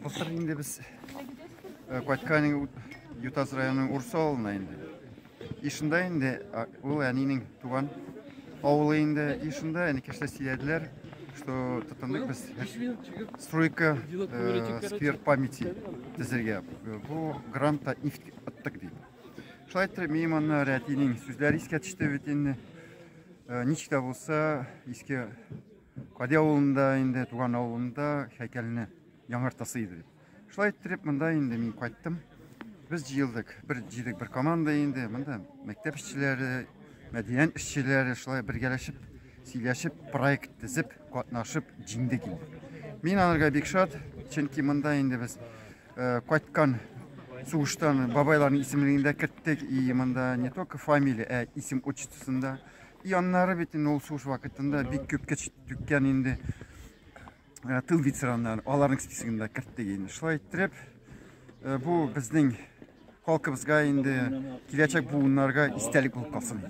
Былтыр инде біз Куатканың Ютас районының Урсалына инде. Ишында инде ул әнинең туган авылы инде ишында әни кешеләр сөйләделәр, что тотындык без стройка сквер памяти төзергә. Бу грантта аттык дип. Шулай итеп мин аны рәтинең сүзләре искә төште бит инде. Ничек тә булса искә Кади авылында инде туган авылында һәйкәлне яңартасы иде. Шулай итеп монда инде мин кайттым. Biz җыелдык, bir команда инде, монда мәктәп эшчеләре, мәдәният эшчеләре шулай бергәләшеп, сөйләшеп, проект төзеп, катнашып җиңдек инде. Мин анарга бик шат, чөнки монда инде без кайткан сугыштан бабайларның исемлегендә керттек, и монда не только фамилия, исем отчествосында. И аннары бит ул сугыш вакытында бик күпкә түккән инде тыл ветераннары, аларның списогында керттек инде. Шулай итеп, бу безнең халкыбызга инде киләчәк буыннарга истәлек булып калсын.